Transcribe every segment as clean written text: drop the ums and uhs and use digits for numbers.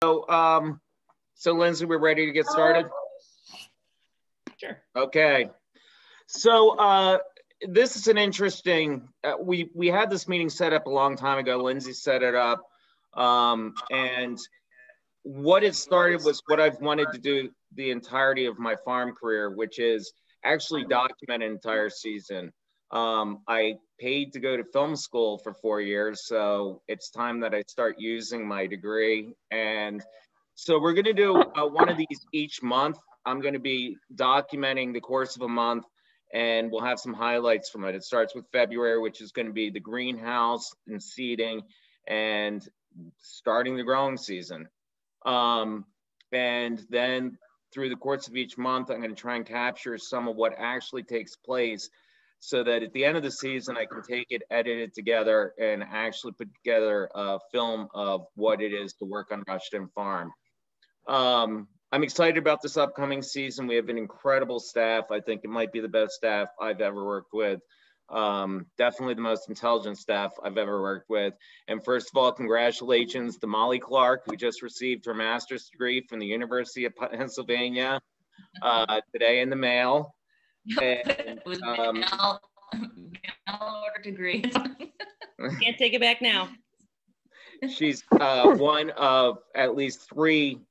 So, so Lindsay, we're ready to get started? Sure. Okay. So this is an interesting, we had this meeting set up a long time ago. Lindsay set it up. And what it started was what I've wanted to do the entirety of my farm career, which is actually document an entire season. I paid to go to film school for 4 years, so it's time that I start using my degree. And so we're going to do one of these each month. I'm going to be documenting the course of a month, and we'll have some highlights from it. It starts with February, which is going to be the greenhouse and seeding and starting the growing season. And then through the course of each month, I'm going to try and capture some of what actually takes place so that at the end of the season, I can take it, edit it together, and actually put together a film of what it is to work on Rushton Farm. I'm excited about this upcoming season. We have an incredible staff. I think it might be the best staff I've ever worked with. Definitely the most intelligent staff I've ever worked with. And first of all, congratulations to Molly Clark, who just received her master's degree from the University of Pennsylvania today in the mail. And, mail order degree. Can't take it back now. She's one of at least 3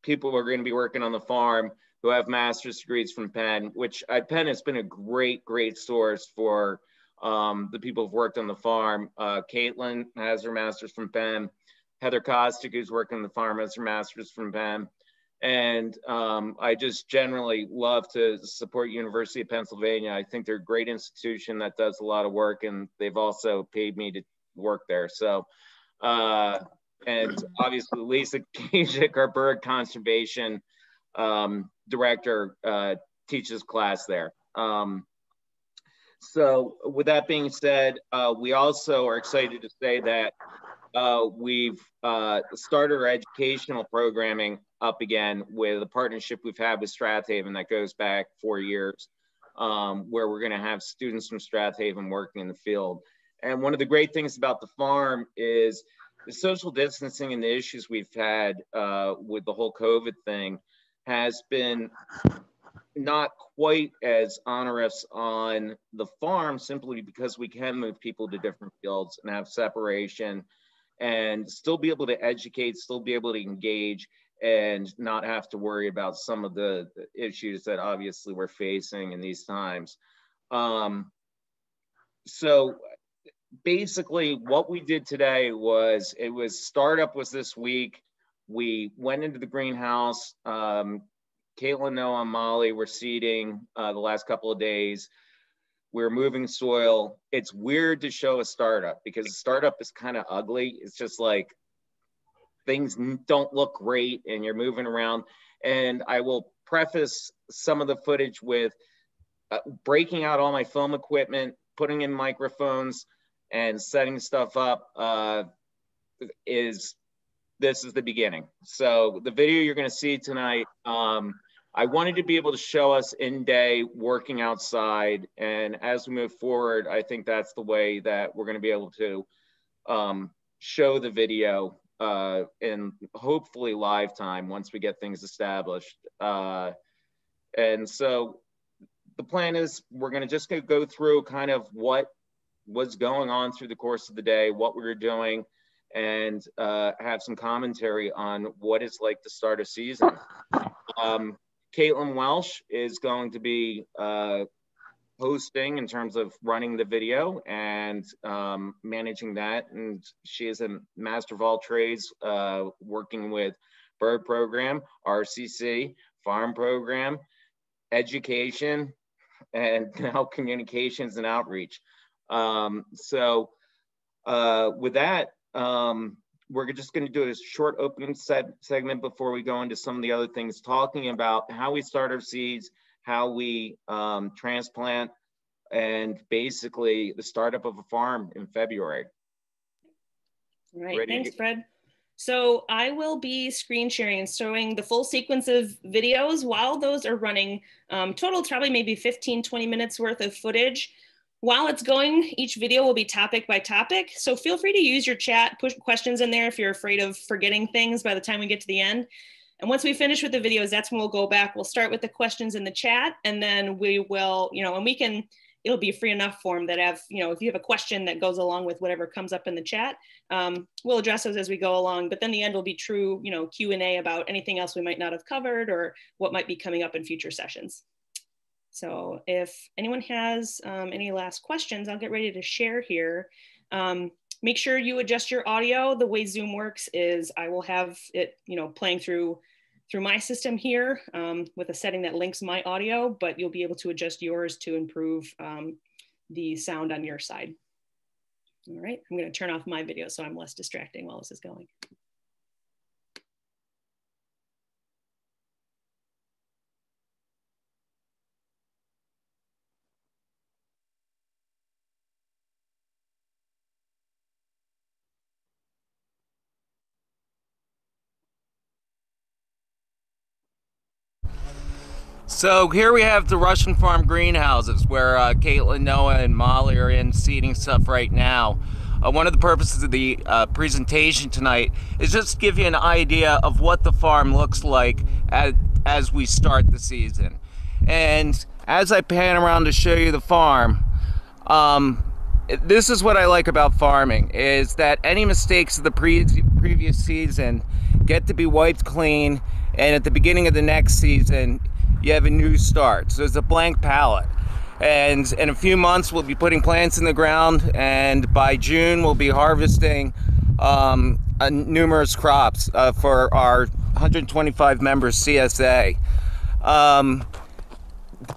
people who are going to be working on the farm who have master's degrees from Penn, which Penn has been a great source for the people who've worked on the farm. Caitlin has her master's from Penn. Heather Kostick, who's working on the farm, has her master's from Penn. And I just generally love to support University of Pennsylvania. I think they're a great institution that does a lot of work, and they've also paid me to work there. So, and obviously Lisa Kajik, our bird conservation director, teaches class there. So with that being said, we also are excited to say that we've started our educational programming up again with a partnership we've had with Strathaven that goes back 4 years, where we're going to have students from Strathaven working in the field. And one of the great things about the farm is the social distancing and the issues we've had with the whole COVID thing has been not quite as onerous on the farm, simply because we can move people to different fields and have separation and still be able to educate, still be able to engage, and not have to worry about some of the issues that obviously we're facing in these times. So basically what we did today was, startup was this week. We went into the greenhouse. Caitlin, Noah, and Molly were seeding the last couple of days. We're moving soil. It's weird to show a startup because a startup is kind of ugly. It's just like things don't look great and you're moving around. And I will preface some of the footage with breaking out all my film equipment, putting in microphones, and setting stuff up. This is the beginning. So the video you're going to see tonight, I wanted to be able to show us in day working outside. And as we move forward, I think that's the way that we're going to be able to show the video in hopefully live time once we get things established. And so the plan is we're going to just go through kind of what was going on through the course of the day, what we were doing, and have some commentary on what it's like to start a season. Caitlin Welsh is going to be hosting in terms of running the video and managing that. And she is a master of all trades, working with bird program, RCC, farm program, education, and now communications and outreach. So with that, we're just going to do a short opening segment before we go into some of the other things, talking about how we start our seeds, how we transplant, and basically the startup of a farm in February. All right, thanks, Fred. So I will be screen sharing and showing the full sequence of videos while those are running. Total, probably maybe 15, 20 minutes worth of footage. While it's going, each video will be topic by topic. So feel free to use your chat, push questions in there if you're afraid of forgetting things by the time we get to the end. And once we finish with the videos, that's when we'll go back. We'll start with the questions in the chat, and then we will, and we can, it'll be a free enough form that if you have a question that goes along with whatever comes up in the chat, we'll address those as we go along. But then the end will be true, Q&A about anything else we might not have covered or what might be coming up in future sessions. So if anyone has any last questions, I'll get ready to share here. Make sure you adjust your audio. The way Zoom works is I will have it, playing through my system here with a setting that links my audio, but you'll be able to adjust yours to improve the sound on your side. All right, I'm going to turn off my video so I'm less distracting while this is going. So here we have the Russian Farm greenhouses where Caitlin, Noah, and Molly are in seeding stuff right now. One of the purposes of the presentation tonight is just to give you an idea of what the farm looks like as we start the season. And as I pan around to show you the farm, this is what I like about farming, is that any mistakes of the previous season get to be wiped clean, and at the beginning of the next season, you have a new start. So it's a blank palette. And in a few months, we'll be putting plants in the ground, and by June, we'll be harvesting numerous crops for our 125 members CSA.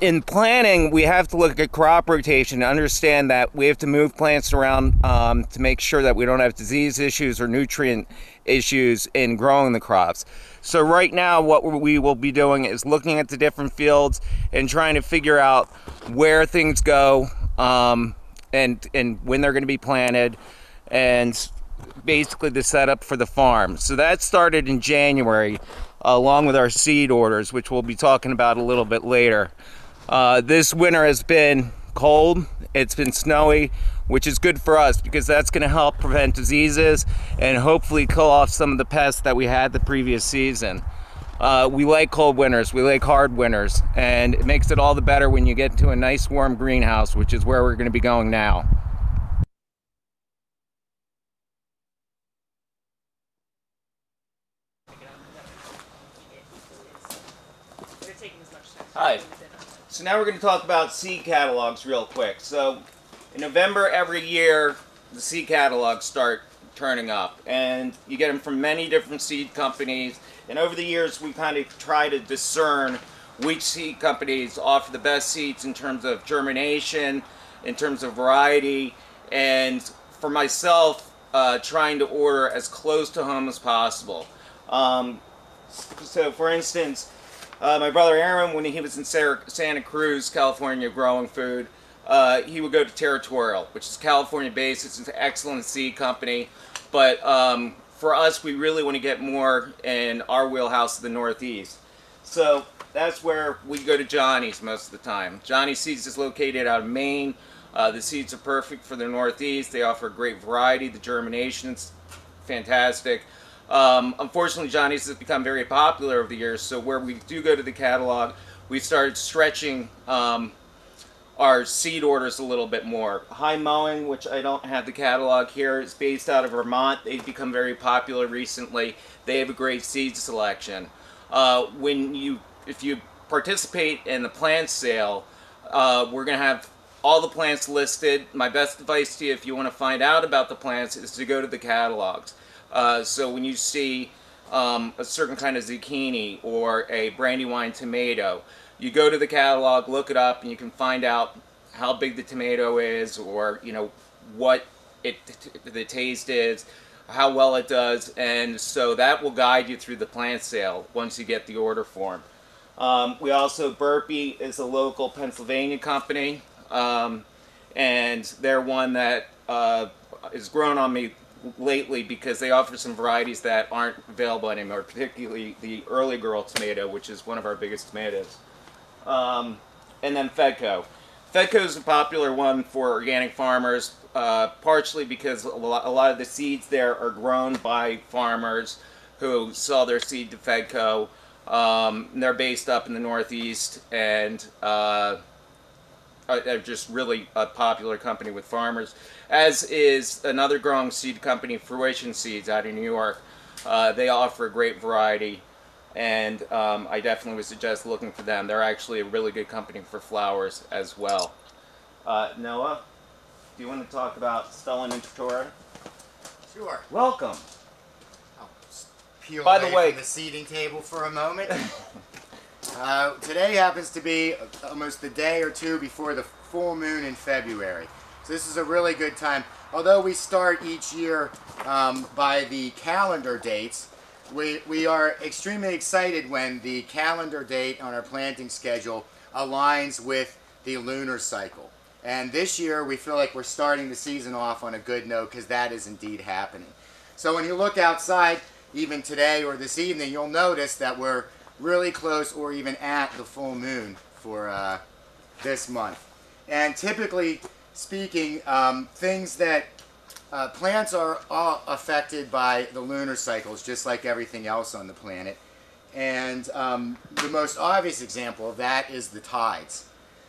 In planning, we have to look at crop rotation and understand that we have to move plants around to make sure that we don't have disease issues or nutrient issues in growing the crops. So right now, what we will be doing is looking at the different fields and trying to figure out where things go and when they're going to be planted, and basically the setup for the farm. So that started in January, along with our seed orders, which we'll be talking about a little bit later. This winter has been cold, it's been snowy, which is good for us because that's going to help prevent diseases and hopefully kill off some of the pests that we had the previous season. We like cold winters, we like hard winters, and it makes it all the better when you get to a nice warm greenhouse, which is where we're going to be going now. Hi. So now we're going to talk about seed catalogs real quick. So in November every year, the seed catalogs start turning up, and you get them from many different seed companies. And over the years, we kind of try to discern which seed companies offer the best seeds in terms of germination, in terms of variety, and for myself, trying to order as close to home as possible. So for instance, my brother Aaron, when he was in Santa Cruz, California, growing food, he would go to Territorial, which is California-based. It's an excellent seed company, but for us, we really want to get more in our wheelhouse of the Northeast. So that's where we go to Johnny's most of the time. Johnny's Seeds is located out of Maine. The seeds are perfect for the Northeast. They offer great variety. The germination's fantastic. Unfortunately, Johnny's has become very popular over the years, so where we do go to the catalog, we started stretching our seed orders a little bit more. High Mowing, which I don't have the catalog here, is based out of Vermont. They've become very popular recently. They have a great seed selection. If you participate in the plant sale, we're going to have all the plants listed. My best advice to you, if you want to find out about the plants, is to go to the catalogs. So when you see a certain kind of zucchini or a Brandywine tomato, you go to the catalog, look it up, and you can find out how big the tomato is, or what the taste is, how well it does, and so that will guide you through the plant sale once you get the order form. We also, Burpee is a local Pennsylvania company, and they're one that is grown on me lately because they offer some varieties that aren't available anymore, particularly the Early Girl tomato, which is one of our biggest tomatoes. And then Fedco. Fedco is a popular one for organic farmers, partially because a lot of the seeds there are grown by farmers who sell their seed to Fedco. They're based up in the Northeast, and they're just really a popular company with farmers, as is another growing seed company, Fruition Seeds, out of New York. They offer a great variety, and I definitely would suggest looking for them. They're actually a really good company for flowers as well. Noah, do you want to talk about Stellan and Tortora? Sure. Welcome. I'll peel By the way, from the seating table for a moment. Today happens to be almost the day or two before the full moon in February. So this is a really good time. Although we start each year by the calendar dates, we are extremely excited when the calendar date on our planting schedule aligns with the lunar cycle. And this year we feel like we're starting the season off on a good note, because that is indeed happening. So when you look outside, even today or this evening, you'll notice that we're really close or even at the full moon for this month. And typically speaking, things that plants are all affected by the lunar cycles, just like everything else on the planet. And the most obvious example of that is the tides.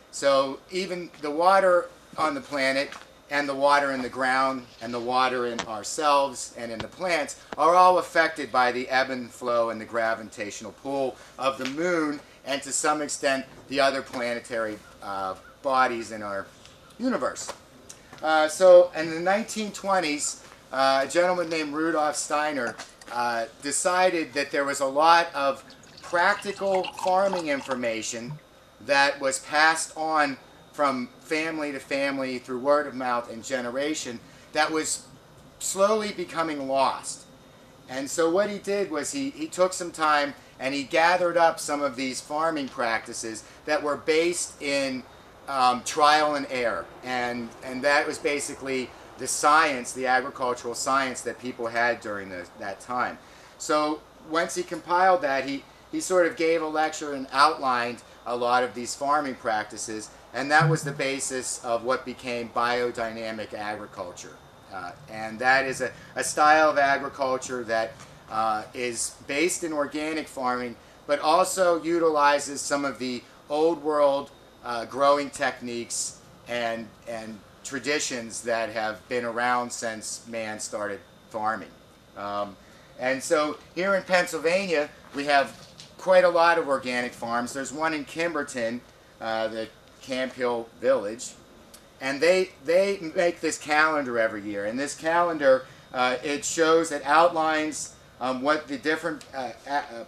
So even the water on the planet and the water in the ground and the water in ourselves and in the plants are all affected by the ebb and flow and the gravitational pull of the moon, and to some extent the other planetary bodies in our universe. So in the 1920s, a gentleman named Rudolf Steiner decided that there was a lot of practical farming information that was passed on from family to family through word of mouth and generation that was slowly becoming lost. And so what he did was he took some time and he gathered up some of these farming practices that were based in trial and error. And that was basically the science, the agricultural science that people had during that time. So once he compiled that, he sort of gave a lecture and outlined a lot of these farming practices, and that was the basis of what became biodynamic agriculture. And that is a style of agriculture that is based in organic farming, but also utilizes some of the old world growing techniques and traditions that have been around since man started farming. And so here in Pennsylvania, we have quite a lot of organic farms. There's one in Kimberton, the Camp Hill Village, and they make this calendar every year. And this calendar, it shows, it outlines what the different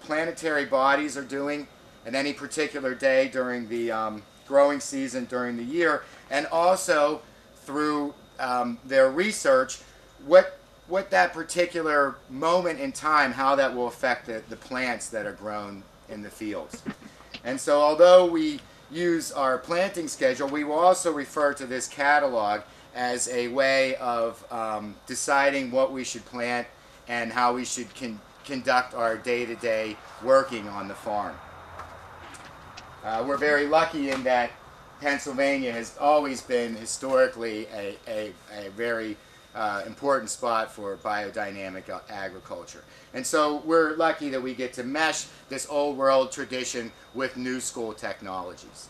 planetary bodies are doing at any particular day during the growing season during the year, and also through their research, what that particular moment in time, how that will affect the plants that are grown in the fields. And so although we use our planting schedule, we will also refer to this catalog as a way of deciding what we should plant and how we should conduct our day-to-day working on the farm. We're very lucky in that Pennsylvania has always been historically a very important spot for biodynamic agriculture. And so we're lucky that we get to mesh this old world tradition with new school technologies.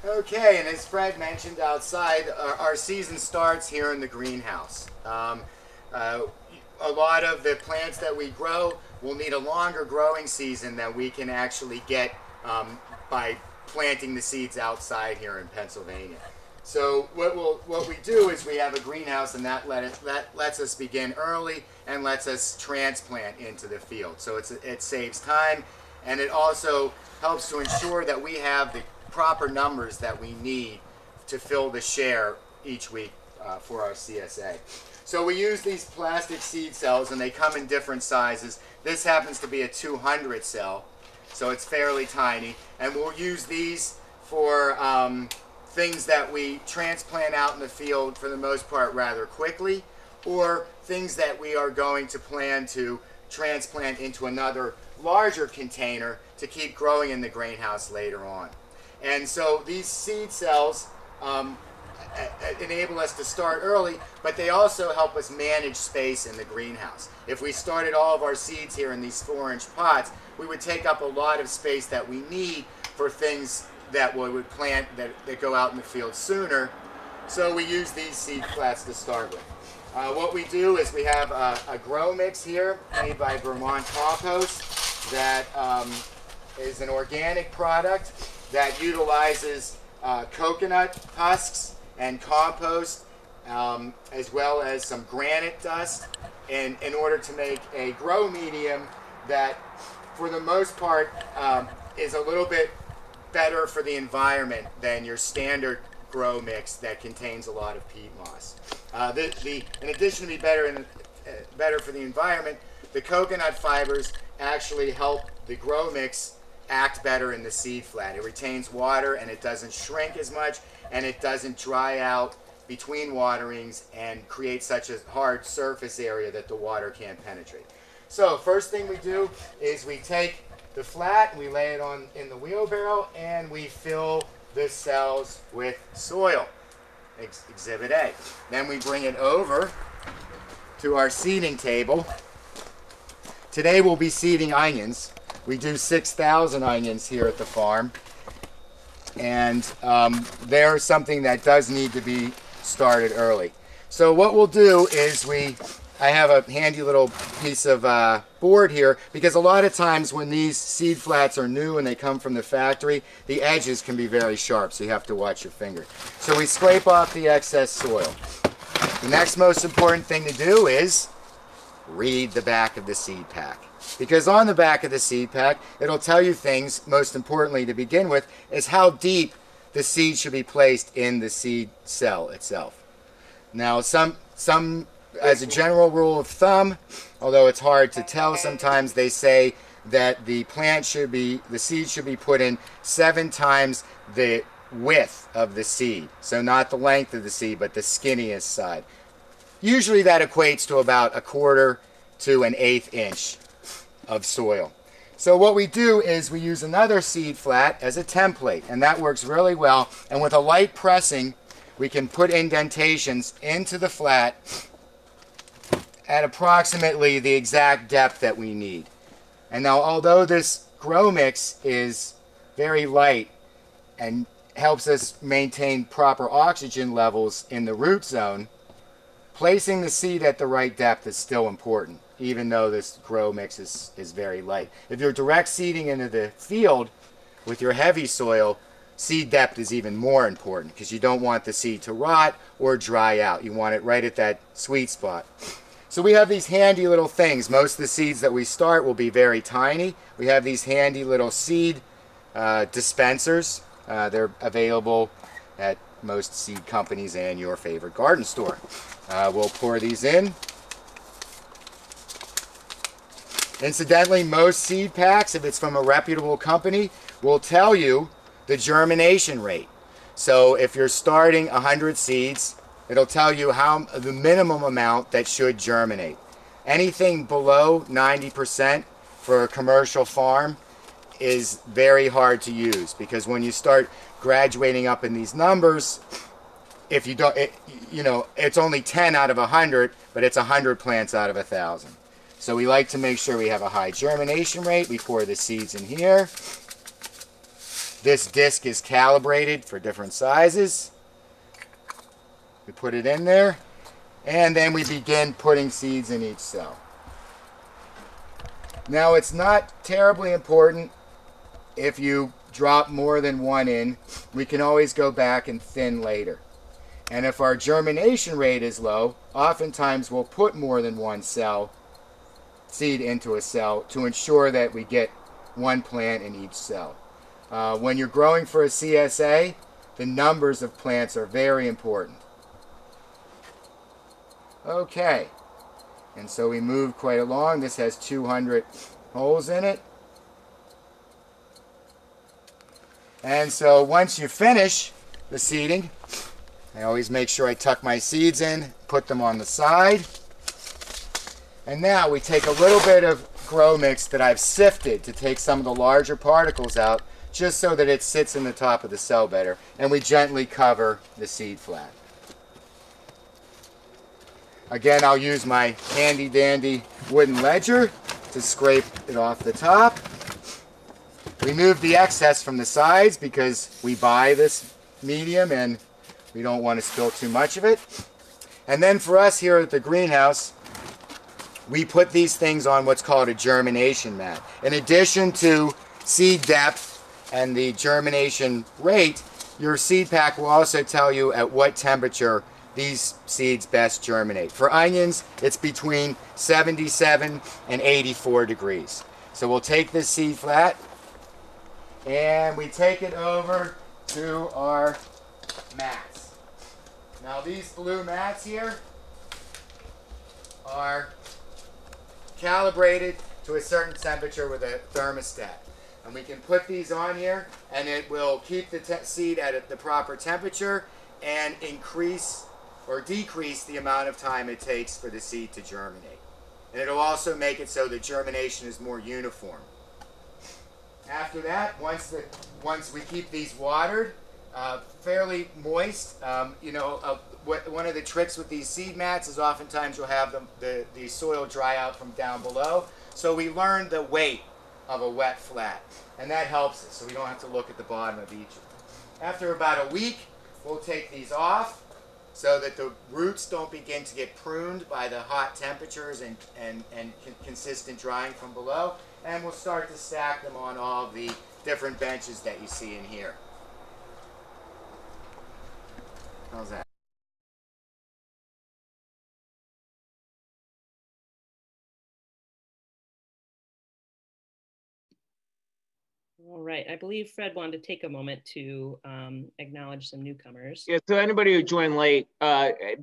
Okay, and as Fred mentioned outside, our season starts here in the greenhouse. A lot of the plants that we grow will need a longer growing season than we can actually get by planting the seeds outside here in Pennsylvania. So what we do is we have a greenhouse, and that lets us begin early and lets us transplant into the field. So it saves time, and it also helps to ensure that we have the proper numbers that we need to fill the share each week for our CSA. So we use these plastic seed cells, and they come in different sizes. This happens to be a 200 cell, so it's fairly tiny, and we'll use these for things that we transplant out in the field for the most part rather quickly, or things that we are going to plan to transplant into another larger container to keep growing in the greenhouse later on. And so these seed cells enable us to start early, but they also help us manage space in the greenhouse. If we started all of our seeds here in these 4-inch pots, we would take up a lot of space that we need for things that we would plant that go out in the field sooner. So we use these seed flats to start with. What we do is we have a grow mix here made by Vermont Compost that is an organic product that utilizes coconut husks and compost as well as some granite dust in order to make a grow medium that for the most part is a little bit better for the environment than your standard grow mix that contains a lot of peat moss. In addition to be better for the environment, the coconut fibers actually help the grow mix act better in the seed flat. It retains water and it doesn't shrink as much, and it doesn't dry out between waterings and create such a hard surface area that the water can't penetrate. So first thing we do is we take the flat, we lay it on in the wheelbarrow, and we fill the cells with soil. Exhibit A. Then we bring it over to our seeding table. Today we'll be seeding onions. We do 6,000 onions here at the farm, and they're something that does need to be started early. So what we'll do is I have a handy little piece of board here, because a lot of times when these seed flats are new and they come from the factory, the edges can be very sharp, so you have to watch your finger. So we scrape off the excess soil. The next most important thing to do is read the back of the seed pack. Because on the back of the seed pack, it'll tell you things, most importantly to begin with, is how deep the seed should be placed in the seed cell itself. Now, as a general rule of thumb, although it's hard to tell, sometimes they say that the seed should be put in 7 times the width of the seed. So not the length of the seed, but the skinniest side. Usually that equates to about 1/4 to 1/8 inch of soil. So what we do is we use another seed flat as a template, and that works really well. And with a light pressing, we can put indentations into the flat at approximately the exact depth that we need. And now, although this grow mix is very light and helps us maintain proper oxygen levels in the root zone, placing the seed at the right depth is still important, even though this grow mix is very light. If you're direct seeding into the field with your heavy soil, seed depth is even more important, because you don't want the seed to rot or dry out. You want it right at that sweet spot. So we have these handy little things. Most of the seeds that we start will be very tiny. We have these handy little seed dispensers. They're available at most seed companies and your favorite garden store. We'll pour these in. Incidentally, most seed packs, if it's from a reputable company, will tell you the germination rate. So if you're starting 100 seeds, it'll tell you the minimum amount that should germinate. Anything below 90% for a commercial farm is very hard to use, because when you start graduating up in these numbers, if you don't, it's only 10 out of 100, but it's 100 plants out of 1,000. So we like to make sure we have a high germination rate. We pour the seeds in here. This disc is calibrated for different sizes. We put it in there, and then we begin putting seeds in each cell. Now, it's not terribly important if you drop more than 1 in. We can always go back and thin later. And if our germination rate is low, oftentimes we'll put more than 1 seed into a cell to ensure that we get 1 plant in each cell. When you're growing for a CSA, the numbers of plants are very important. Okay, and so we move quite along. This has 200 holes in it. And so once you finish the seeding, I always make sure I tuck my seeds in, put them on the side. And now we take a little bit of grow mix that I've sifted to take some of the larger particles out, just so that it sits in the top of the cell better. And we gently cover the seed flat. Again, I'll use my handy dandy wooden ledger to scrape it off the top. Remove the excess from the sides because we buy this medium and we don't want to spill too much of it. And then for us here at the greenhouse, we put these things on what's called a germination mat. In addition to seed depth and the germination rate, your seed pack will also tell you at what temperature these seeds best germinate. For onions, it's between 77 and 84 degrees. So we'll take this seed flat and we take it over to our mats. Now these blue mats here are calibrated to a certain temperature with a thermostat. And we can put these on here and it will keep the seed at the proper temperature and increase or decrease the amount of time it takes for the seed to germinate. And it'll also make it so the germination is more uniform. After that, once we keep these watered, fairly moist, one of the tricks with these seed mats is oftentimes you'll have the soil dry out from down below. So we learned the weight of a wet flat, and that helps us so we don't have to look at the bottom of each. After about a week, we'll take these off so that the roots don't begin to get pruned by the hot temperatures and consistent drying from below. And we'll start to stack them on all of the different benches that you see in here. How's that? All right, I believe Fred wanted to take a moment to acknowledge some newcomers. Yeah, so anybody who joined late,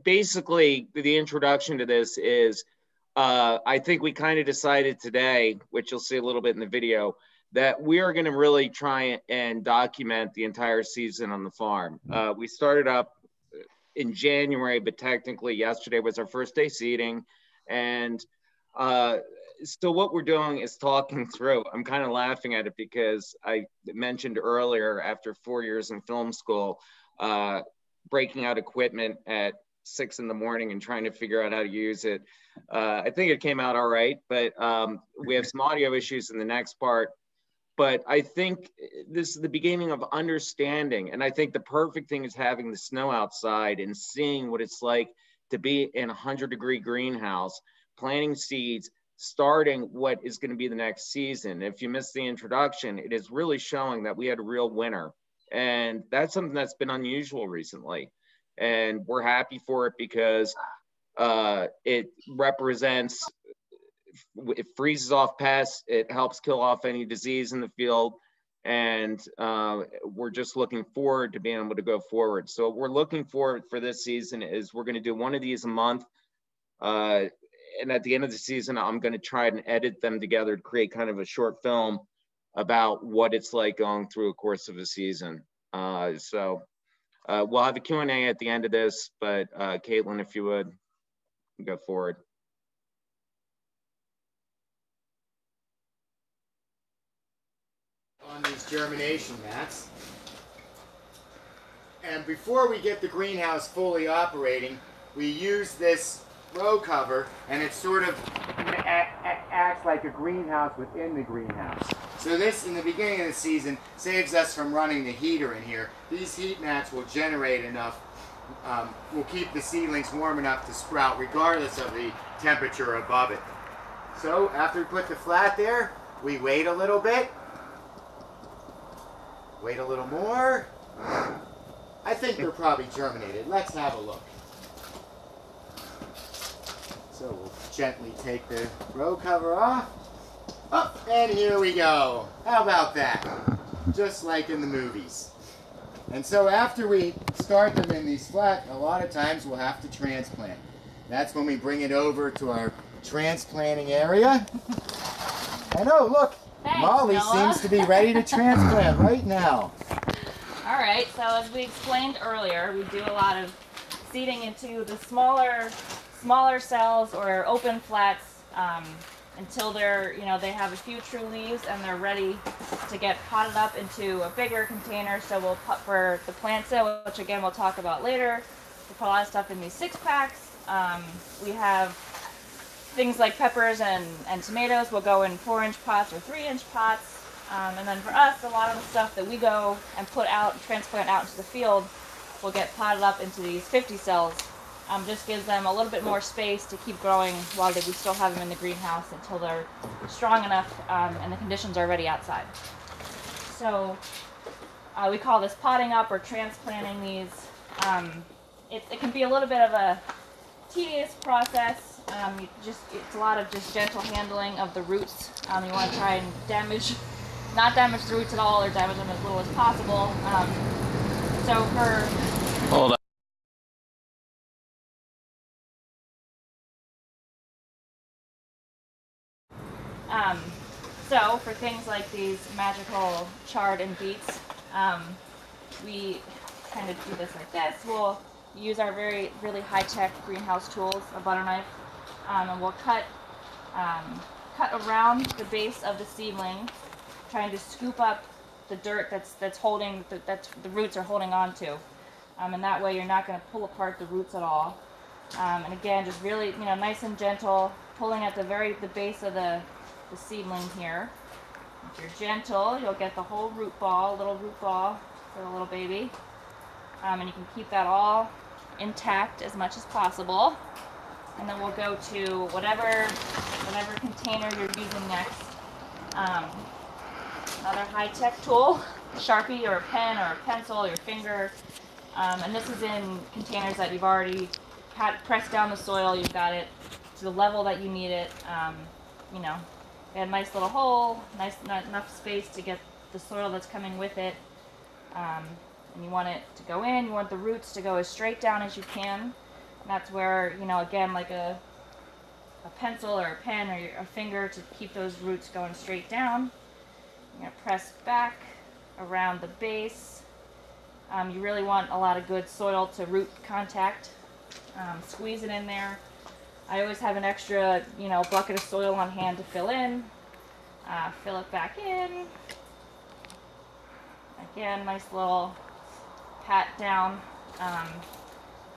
basically the introduction to this is, I think we kind of decided today, which you'll see a little bit in the video, that we are gonna really try and document the entire season on the farm. We started up in January, but technically yesterday was our first day seeding. And so what we're doing is talking through. I'm kind of laughing at it because I mentioned earlier, after 4 years in film school, breaking out equipment at 6 in the morning and trying to figure out how to use it. I think it came out all right, but we have some audio issues in the next part. But I think this is the beginning of understanding. And I think the perfect thing is having the snow outside and seeing what it's like to be in a 100-degree greenhouse, planting seeds, starting what is going to be the next season. If you missed the introduction, it is really showing that we had a real winner. And that's something that's been unusual recently. And we're happy for it because it represents, it freezes off pests, it helps kill off any disease in the field. And we're just looking forward to being able to go forward. So what we're looking for this season is we're going to do one of these a month. And at the end of the season, I'm going to try and edit them together to create kind of a short film about what it's like going through a course of a season. So we'll have a Q&A at the end of this, but Caitlin, if you would go forward. On these germination mats. And before we get the greenhouse fully operating, we use this row cover, and it sort of acts like a greenhouse within the greenhouse. So this, in the beginning of the season, saves us from running the heater in here. These heat mats will generate enough, will keep the seedlings warm enough to sprout regardless of the temperature above it. So after we put the flat there, we wait a little bit. Wait a little more. I think they're probably germinated. Let's have a look. So we'll gently take the row cover off. Oh, and here we go. How about that? Just like in the movies. And so after we start them in these flat, a lot of times we'll have to transplant. That's when we bring it over to our transplanting area. And oh, look, Thanks, Molly Noah. seems to be ready to transplant right now. All right, so as we explained earlier, we do a lot of seeding into the smaller cells or open flats until they're, they have a few true leaves and they're ready to get potted up into a bigger container. So we'll put for the plant cell, which again we'll talk about later. We put a lot of stuff in these 6-packs. We have things like peppers and tomatoes will go in 4-inch pots or 3-inch pots. And then for us, a lot of the stuff that we go and put out and transplant out into the field will get potted up into these 50 cells. Just gives them a little bit more space to keep growing while we still have them in the greenhouse until they're strong enough and the conditions are ready outside. So we call this potting up or transplanting these. It can be a little bit of a tedious process. It's a lot of just gentle handling of the roots. You want to try and not damage the roots at all, or damage them as little as possible. So for Hold on. So for things like these magical chard and beets, we kind of do this like this. We'll use our really high-tech greenhouse tools, a butter knife, and we'll cut around the base of the seedling, trying to scoop up the dirt that's holding that the roots are holding on to, and that way you're not going to pull apart the roots at all. And again, just really nice and gentle, pulling at the base of the seedling here. If you're gentle, you'll get the whole little root ball for the little baby. And you can keep that all intact as much as possible. And then we'll go to whatever container you're using next. Another high-tech tool, a Sharpie or a pen or a pencil or your finger. And this is in containers that you've already pressed down the soil. You've got it to the level that you need it. A nice little hole, enough space to get the soil that's coming with it. And you want it to go in, you want the roots to go as straight down as you can. And that's where, again, like a pencil or a pen or a finger to keep those roots going straight down. You're going to press back around the base. You really want a lot of good soil to root contact. Squeeze it in there. I always have an extra, bucket of soil on hand to fill in. Fill it back in. Again, nice little pat down.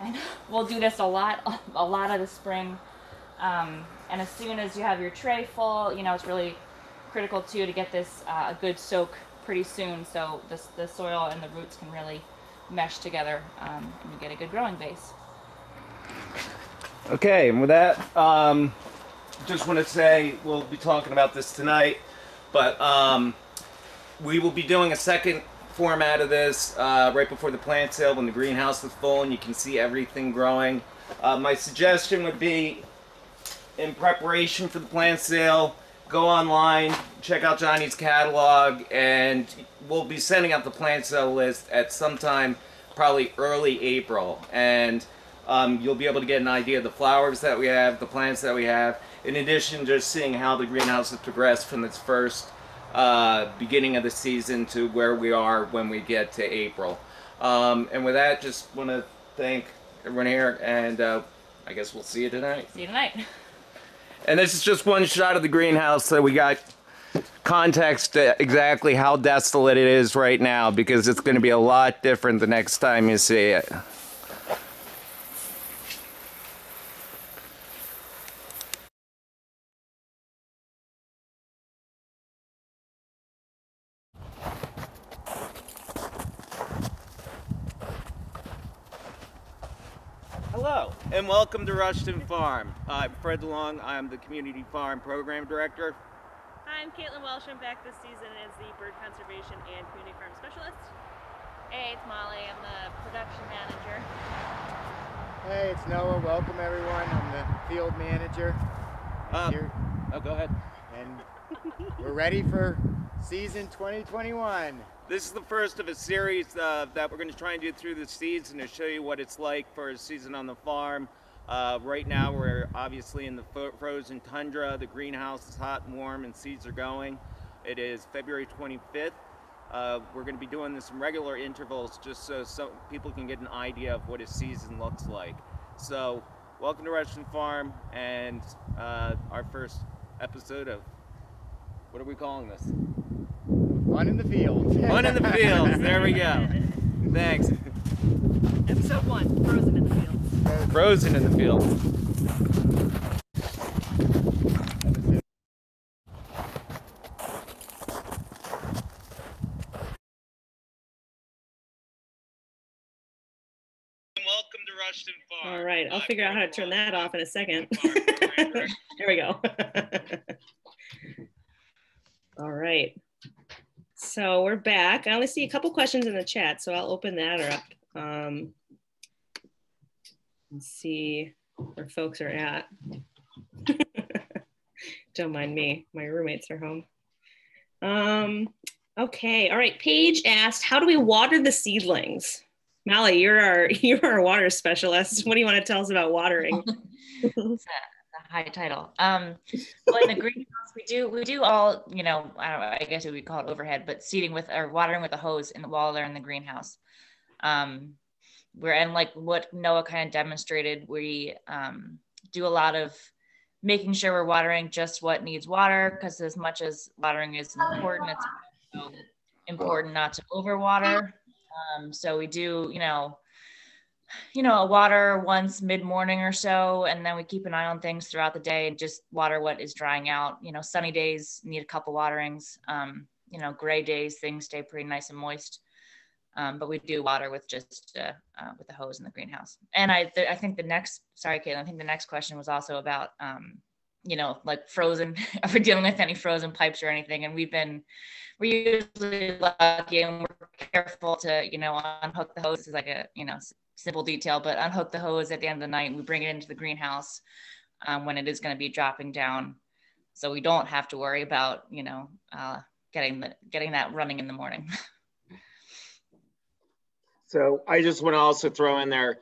And we'll do this a lot of the spring. And as soon as you have your tray full, it's really critical too to get this a good soak pretty soon, so the soil and the roots can really mesh together and you get a good growing base. Okay, and with that, just want to say we'll be talking about this tonight, but we will be doing a second format of this right before the plant sale when the greenhouse is full and you can see everything growing. My suggestion would be, in preparation for the plant sale, go online, check out Johnny's catalog, and we'll be sending out the plant sale list at some time, probably early April. And you'll be able to get an idea of the flowers that we have, the plants that we have, in addition just seeing how the greenhouse has progressed from its first beginning of the season to where we are when we get to April. And with that, just want to thank everyone here, and I guess we'll see you tonight. See you tonight. And this is just one shot of the greenhouse, so we got context to exactly how desolate it is right now, because it's going to be a lot different the next time you see it. Hello, and welcome to Rushton Farm. I'm Fred DeLong. I'm the Community Farm Program Director. I'm Caitlin Welsh. I'm back this season as the Bird Conservation and Community Farm Specialist. Hey, it's Molly. I'm the Production Manager. Hey, it's Noah. Welcome everyone. I'm the Field Manager. Oh, go ahead. And we're ready for season 2021. This is the first of a series that we're going to try and do through the season to show you what it's like for a season on the farm. Right now we're obviously in the frozen tundra. The greenhouse is hot and warm and seeds are going. It is February 25th. We're going to be doing this in regular intervals just so people can get an idea of what a season looks like. So welcome to Rushton Farm and our first episode of, what are we calling this? Fun in the fields. Fun in the fields. There we go. Thanks. Episode 1, Frozen in the Fields. Frozen in the fields. Welcome to Rushton Farm. All right, I'll figure out how to turn that off in a second. There we go. All right. So we're back. I only see a couple questions in the chat, so I'll open that up and see where folks are at. Don't mind me, my roommates are home. Okay, all right. Paige asked, how do we water the seedlings? Molly, you're our water specialist. What do you want to tell us about watering? It's a high title. Well, in the greenhouse, we do all, you know, I guess we would call it overhead, but seeding with or watering with a hose while they're in the greenhouse. And like what Noah kind of demonstrated, we do a lot of making sure we're watering just what needs water, because as much as watering is important, it's also important not to overwater. So we do, you know, water once mid-morning or so, and then we keep an eye on things throughout the day and just water what is drying out. You know, sunny days need a couple waterings. You know, gray days, things stay pretty nice and moist. But we do water with just with the hose in the greenhouse. And I think the next, sorry, Caitlin, I think the next question was also about, you know, like frozen, if we're dealing with any frozen pipes or anything. And we're usually lucky and we're careful to, you know, unhook the hose. This is like a, you know, simple detail, but unhook the hose at the end of the night and we bring it into the greenhouse when it is going to be dropping down. So we don't have to worry about, you know, getting that running in the morning. So I just want to also throw in there,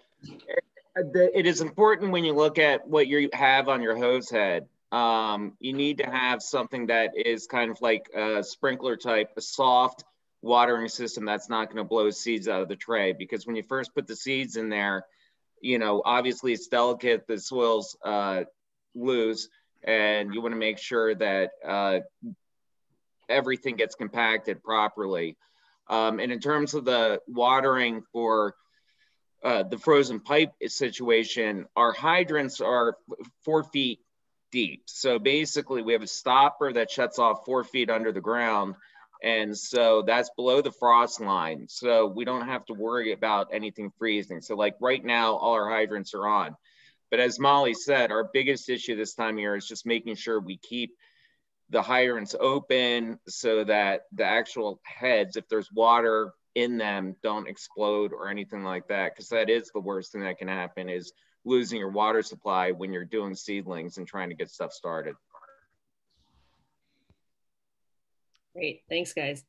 it is important when you look at what you have on your hose head, you need to have something that is kind of like a sprinkler type, a soft watering system that's not going to blow seeds out of the tray. Because when you first put the seeds in there, you know, obviously it's delicate, the soil's loose, and you want to make sure that everything gets compacted properly. And in terms of the watering for the frozen pipe situation, our hydrants are 4 feet deep. So basically we have a stopper that shuts off 4 feet under the ground. And so that's below the frost line. So we don't have to worry about anything freezing. So like right now, all our hydrants are on. But as Molly said, our biggest issue this time of year is just making sure we keep the hydrants open so that the actual heads, if there's water in them, don't explode or anything like that. Because that is the worst thing that can happen, is losing your water supply when you're doing seedlings and trying to get stuff started. Great, thanks guys.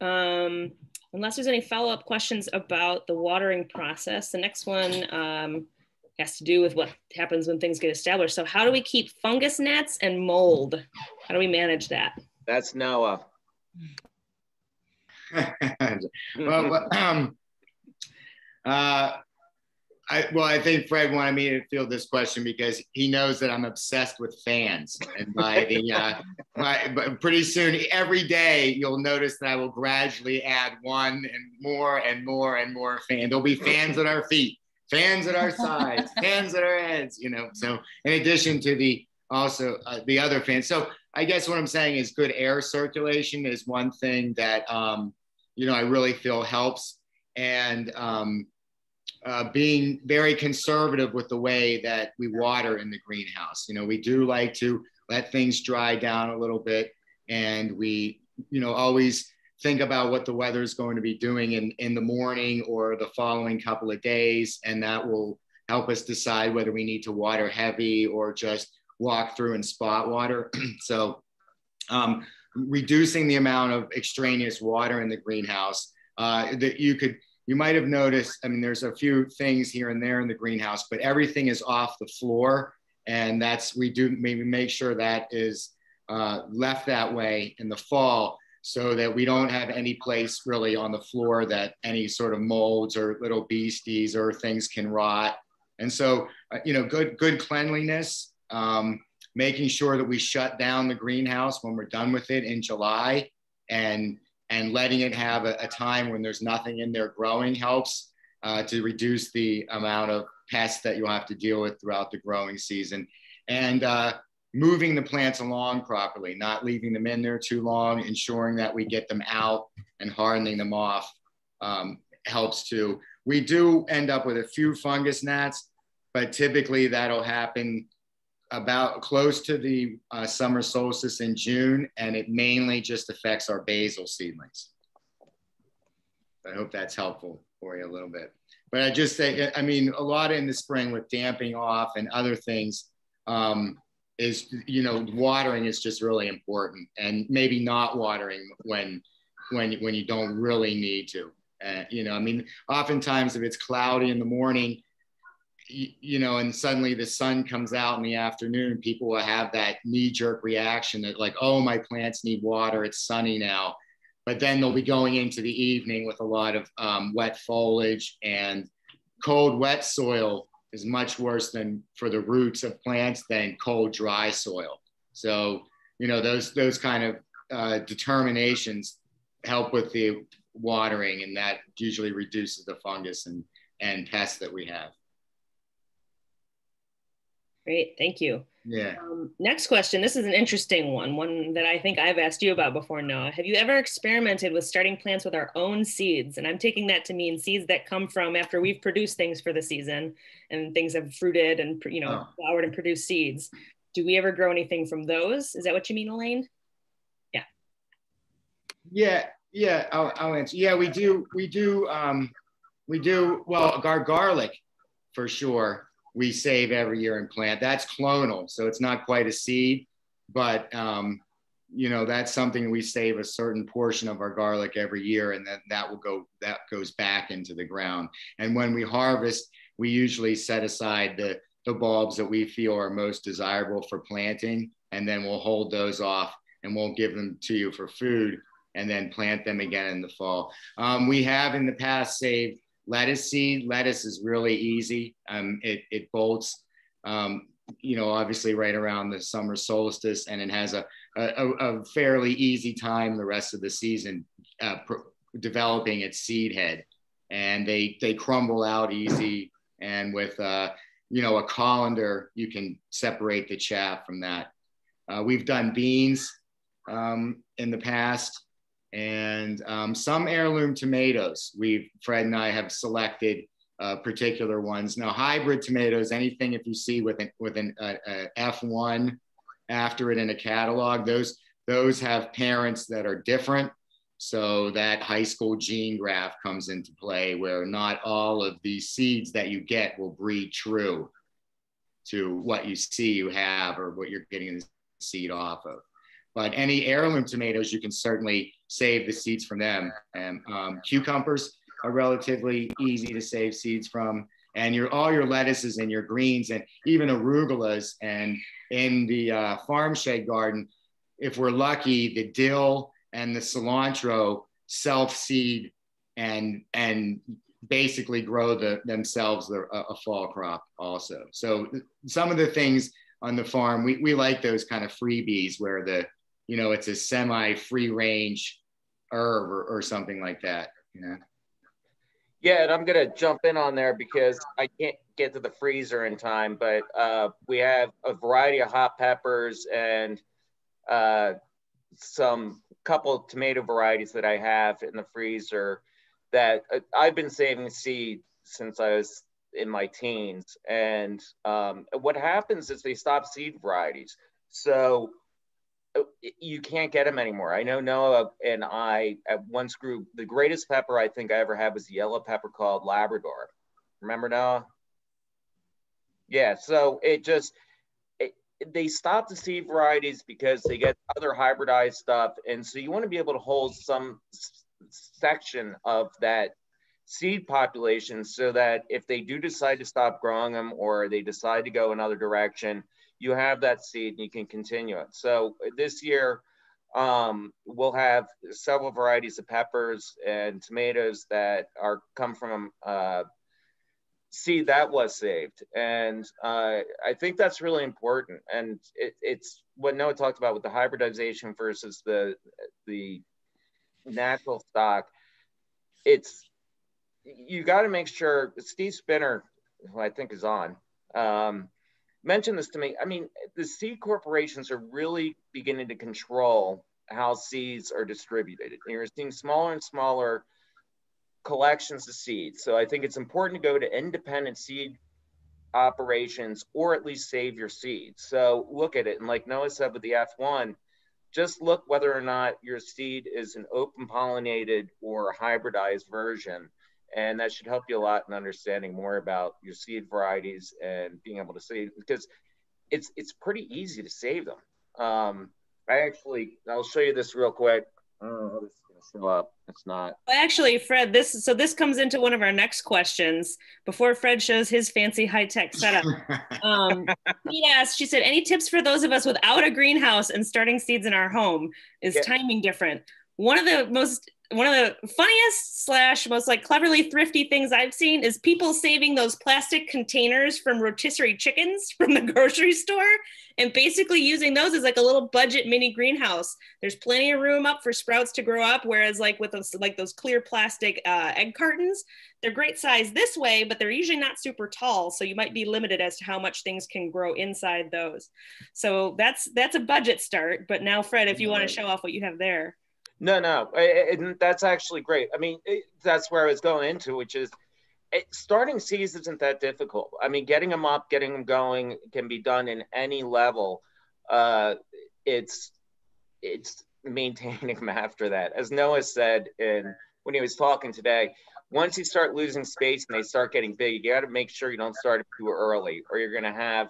Unless there's any follow-up questions about the watering process, the next one has to do with what happens when things get established. So how do we keep fungus gnats and mold? How do we manage that? That's Noah. I think Fred wanted me to field this question because he knows that I'm obsessed with fans. And but pretty soon, every day, you'll notice that I will gradually add one and more fan. There'll be fans at our feet, fans at our sides, fans at our heads, you know. So in addition to the other fans. So I guess what I'm saying is good air circulation is one thing that, you know, I really feel helps. And being very conservative with the way that we water in the greenhouse. You know, we do like to let things dry down a little bit, and we, you know, always think about what the weather is going to be doing in the morning or the following couple of days, and that will help us decide whether we need to water heavy or just walk through and spot water. So reducing the amount of extraneous water in the greenhouse that you might have noticed, I mean, there's a few things here and there in the greenhouse, but everything is off the floor. And we do maybe make sure that is left that way in the fall. so that we don't have any place really on the floor that any sort of molds or little beasties or things can rot. And so, good cleanliness, making sure that we shut down the greenhouse when we're done with it in July, and letting it have a time when there's nothing in there growing helps to reduce the amount of pests that you'll have to deal with throughout the growing season. And moving the plants along properly, not leaving them in there too long, ensuring that we get them out and hardening them off helps too. We do end up with a few fungus gnats, but typically that'll happen about close to the summer solstice in June, and it mainly just affects our basil seedlings. I hope that's helpful for you a little bit. But I just say, I mean, a lot in the spring with damping off and other things is, watering is just really important, and maybe not watering when you don't really need to. I mean, oftentimes if it's cloudy in the morning, and suddenly the sun comes out in the afternoon, people will have that knee-jerk reaction that like, oh, my plants need water, it's sunny now. But then they'll be going into the evening with a lot of wet foliage, and cold, wet soil is much worse than for the roots of plants than cold, dry soil. So, those kind of determinations help with the watering, and that usually reduces the fungus and pests that we have. Great, thank you. Yeah. Next question. This is an interesting one that I think I've asked you about before, Noah. Have you ever experimented with starting plants with our own seeds? And I'm taking that to mean seeds that come from after we've produced things for the season and things have fruited and, flowered and produced seeds. Do we ever grow anything from those? Is that what you mean, Elaine? Yeah. Yeah. I'll answer. Yeah, we do. Well, our garlic, for sure, we save every year and plant. That's clonal, so it's not quite a seed, but that's something we save a certain portion of our garlic every year, and that goes back into the ground. And when we harvest, we usually set aside the bulbs that we feel are most desirable for planting, and then we'll hold those off and we'll give them to you for food, and then plant them again in the fall. We have in the past saved lettuce seed. Lettuce is really easy. It bolts, obviously right around the summer solstice, and it has a fairly easy time the rest of the season developing its seed head, and they crumble out easy. And with a colander, you can separate the chaff from that. We've done beans in the past, and some heirloom tomatoes. Fred and I have selected particular ones. Now, hybrid tomatoes, anything if you see with an F1 after it in a catalog, those have parents that are different. So that high school gene graph comes into play, where not all of the seeds that you get will breed true to what you see you have or what you're getting the seed off of. But any heirloom tomatoes, you can certainly save the seeds from them. And cucumbers are relatively easy to save seeds from. And all your lettuces and your greens and even arugulas. And in the farm shed garden, if we're lucky, the dill and the cilantro self-seed and basically grow themselves a fall crop also. So some of the things on the farm, we like those kind of freebies where it's a semi-free range herb or something like that. Yeah, and I'm gonna jump in on there because I can't get to the freezer in time, but we have a variety of hot peppers and some couple of tomato varieties that I have in the freezer that I've been saving seed since I was in my teens. And what happens is they stop seed varieties. So you can't get them anymore. I know Noah and I at once grew the greatest pepper I think I ever had was the yellow pepper called Labrador. Remember, Noah? Yeah, so they stop the seed varieties because they get other hybridized stuff. And so you want to be able to hold some section of that seed population so that if they do decide to stop growing them or they decide to go another direction, you have that seed and you can continue it. So this year, We'll have several varieties of peppers and tomatoes that come from seed that was saved. And I think that's really important. And it's what Noah talked about with the hybridization versus the natural stock. You got to make sure. Steve Spinner, who I think is on, mentioned this to me. I mean, the seed corporations are really beginning to control how seeds are distributed. You're seeing smaller and smaller collections of seeds. So I think it's important to go to independent seed operations, or at least save your seeds. So look at it. And like Noah said with the F1, just look whether or not your seed is an open pollinated or hybridized version. And that should help you a lot in understanding more about your seed varieties and being able to save, because it's pretty easy to save them. I'll show you this real quick. I don't know how this is going to show up. It's not. Well, actually, Fred, this comes into one of our next questions before Fred shows his fancy high-tech setup. She said, any tips for those of us without a greenhouse and starting seeds in our home? Is timing different? One of the funniest / most like cleverly thrifty things I've seen is people saving those plastic containers from rotisserie chickens from the grocery store and basically using those as like a little budget mini greenhouse. There's plenty of room up for sprouts to grow up, whereas like with those clear plastic egg cartons, they're great size this way, but they're usually not super tall, so you might be limited as to how much things can grow inside those. So that's a budget start. But now, Fred, if you want to show off what you have there. No, that's actually great. I mean, that's where I was going into, which is starting seeds isn't that difficult. I mean, getting them up, getting them going can be done in any level. It's maintaining them after that. As Noah said when he was talking today, once you start losing space and they start getting big, you got to make sure you don't start too early, or you're going to have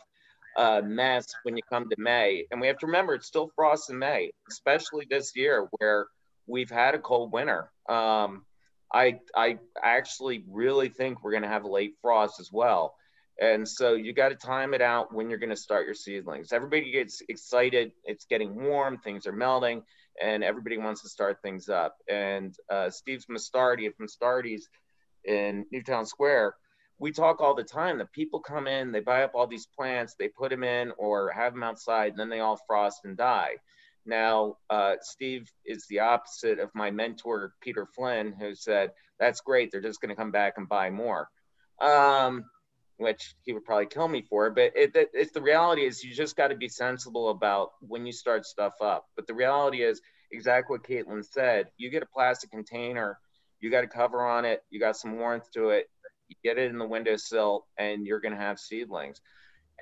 a mess when you come to May. And we have to remember it's still frost in May, especially this year where we've had a cold winter. I actually really think we're going to have a late frost as well. And so you got to time it out when you're going to start your seedlings. Everybody gets excited. It's getting warm. Things are melting. And everybody wants to start things up. And Steve Mastardi of Mastardi's in Newtown Square, we talk all the time that people come in, they buy up all these plants, they put them in or have them outside, and then they all frost and die. Now, Steve is the opposite of my mentor, Peter Flynn, who said, that's great, they're just going to come back and buy more, which he would probably kill me for. But it's the reality is you just got to be sensible about when you start stuff up. But the reality is exactly what Caitlin said. You get a plastic container, you got a cover on it, you got some warmth to it, you get it in the windowsill, and you're going to have seedlings.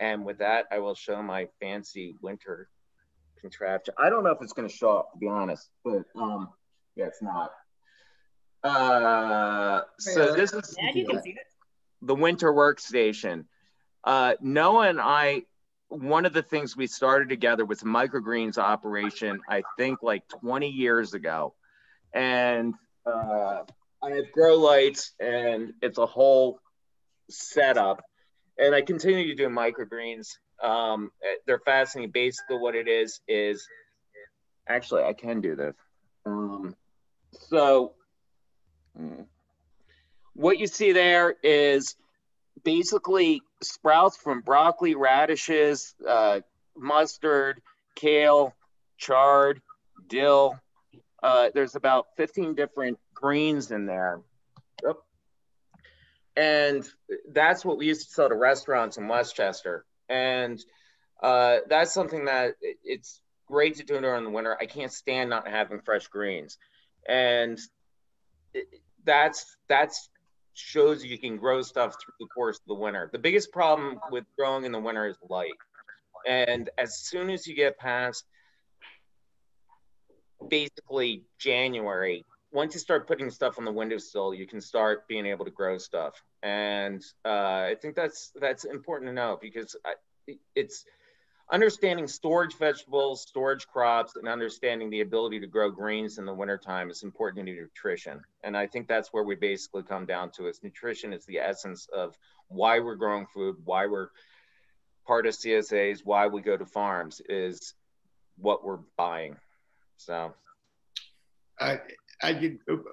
And with that, I will show my fancy winter contraption. I don't know if it's going to show up, to be honest, but yeah, it's not. So this is the winter workstation. Noah and I, one of the things we started together was a microgreens operation, I think like 20 years ago. And I have grow lights, and it's a whole setup. And I continue to do microgreens. They're fascinating. Basically what it is actually, I can do this. So what you see there is basically sprouts from broccoli, radishes, mustard, kale, chard, dill. There's about 15 different greens in there. Yep. And that's what we used to sell to restaurants in Westchester. And that's something that it's great to do during the winter. I can't stand not having fresh greens. And that's shows you can grow stuff through the course of the winter. The biggest problem with growing in the winter is light. And as soon as you get past basically January, once you start putting stuff on the windowsill, you can start being able to grow stuff. And I think that's important to know, because it's understanding storage vegetables, storage crops, and understanding the ability to grow greens in the wintertime is important to nutrition. And I think that's where we basically come down to is nutrition is the essence of why we're growing food, why we're part of CSAs, why we go to farms, is what we're buying. So.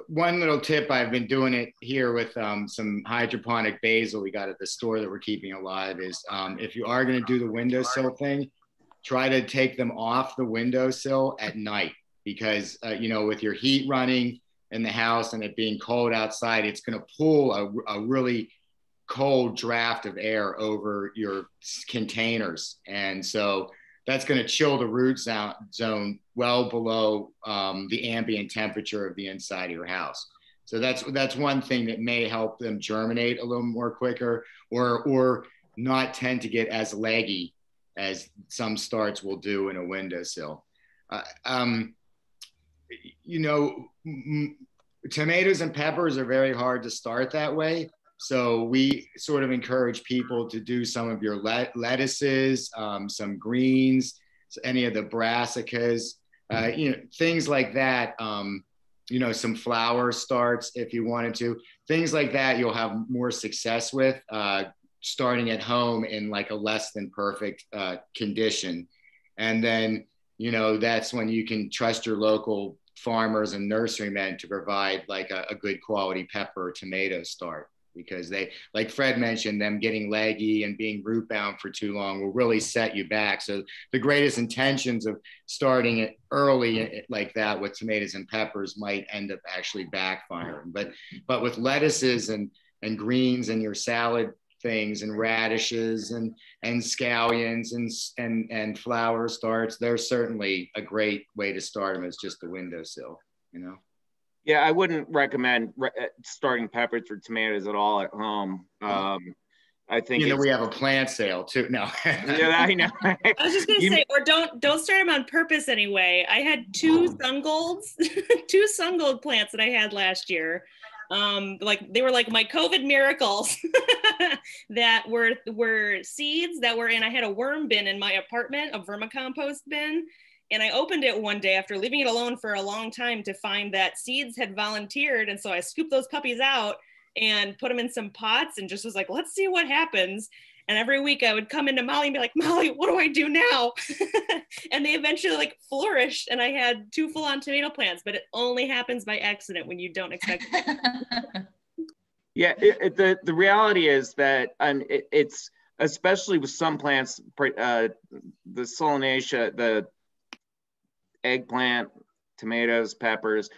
One little tip, I've been doing it here with some hydroponic basil we got at the store that we're keeping alive, is if you are going to do the windowsill thing, try to take them off the windowsill at night, because you know, with your heat running in the house and it being cold outside, it's going to pull a really cold draft of air over your containers, and so that's going to chill the root zone well below the ambient temperature of the inside of your house. So that's one thing that may help them germinate a little more quicker, or not tend to get as leggy as some starts will do in a windowsill. You know, tomatoes and peppers are very hard to start that way. So we sort of encourage people to do some of your lettuces, some greens, any of the brassicas, you know, things like that. You know, some flower starts if you wanted to. Things like that you'll have more success with starting at home in like a less than perfect condition. And then, you know, that's when you can trust your local farmers and nurserymen to provide like a good quality pepper or tomato start. Because they, like Fred mentioned, them getting leggy and being root bound for too long will really set you back. So the greatest intentions of starting it early like that with tomatoes and peppers might end up actually backfiring. But with lettuces and greens and your salad things and radishes and scallions and flower starts, they're certainly a great way to start them as just the windowsill, you know? Yeah, I wouldn't recommend starting peppers or tomatoes at all at home. I think, you know, we have a plant sale too. No. Yeah, I know. I was just gonna say, or don't start them on purpose anyway. I had two sun golds, two sun gold plants that I had last year. Like they were like my COVID miracles that were seeds that were in. I had a worm bin in my apartment, a vermicompost bin. And I opened it one day after leaving it alone for a long time to find that seeds had volunteered. And so I scooped those puppies out and put them in some pots and just was like, let's see what happens. And every week I would come into Molly and be like, Molly, what do I do now? And they eventually like flourished, and I had 2 full-on tomato plants, but it only happens by accident when you don't expect it. Yeah, the reality is that it's, especially with some plants, the Solanaceae, the eggplant, tomatoes, peppers,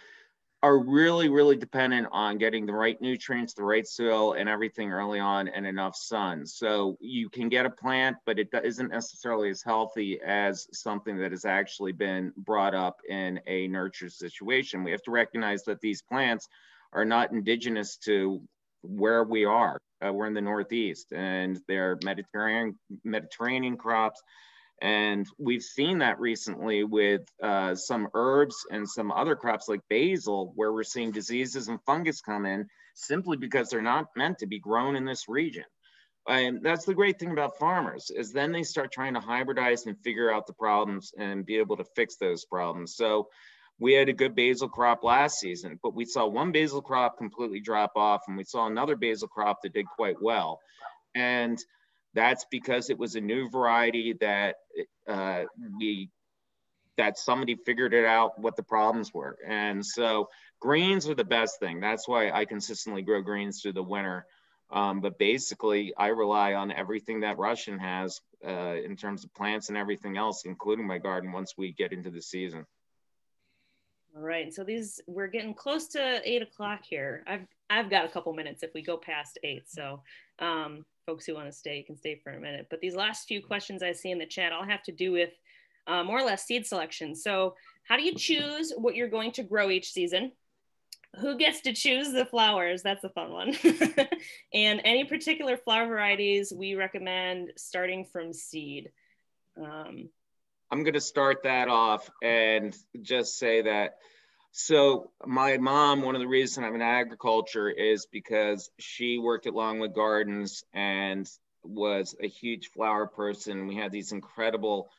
are really, really dependent on getting the right nutrients, the right soil and everything early on, and enough sun. So you can get a plant, but it isn't necessarily as healthy as something that has actually been brought up in a nurture situation. We have to recognize that these plants are not indigenous to where we are. We're in the Northeast, and they're Mediterranean crops. And we've seen that recently with some herbs and some other crops like basil, where we're seeing diseases and fungus come in simply because they're not meant to be grown in this region. And that's the great thing about farmers, is then they start trying to hybridize and figure out the problems and be able to fix those problems. So we had a good basil crop last season, but we saw one basil crop completely drop off, and we saw another basil crop that did quite well. And that's because it was a new variety that somebody figured it out what the problems were. And so greens are the best thing. That's why I consistently grow greens through the winter. But basically, I rely on everything that Russian has in terms of plants and everything else, including my garden, once we get into the season. All right, so we're getting close to 8 o'clock here. I've got a couple minutes if we go past 8. So folks who want to stay, you can stay for a minute. But these last few questions I see in the chat all have to do with more or less seed selection. So how do you choose what you're going to grow each season? Who gets to choose the flowers? That's a fun one. And any particular flower varieties we recommend starting from seed? I'm going to start that off and just say that, so my mom, one of the reasons I'm in agriculture is because she worked at Longwood Gardens and was a huge flower person. We had these incredible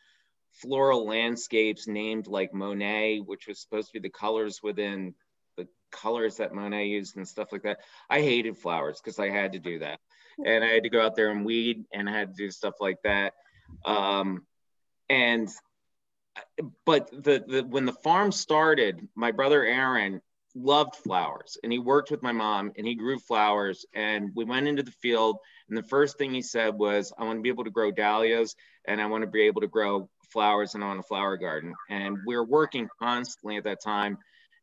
floral landscapes named like Monet, which was supposed to be the colors within the colors that Monet used and stuff like that. I hated flowers because I had to do that. And I had to go out there and weed, and I had to do stuff like that. And but when the farm started, my brother Aaron loved flowers, and he worked with my mom, and he grew flowers. And we went into the field, and the first thing he said was, I want to be able to grow dahlias, and I want to be able to grow flowers, and I want a flower garden. And we were working constantly at that time.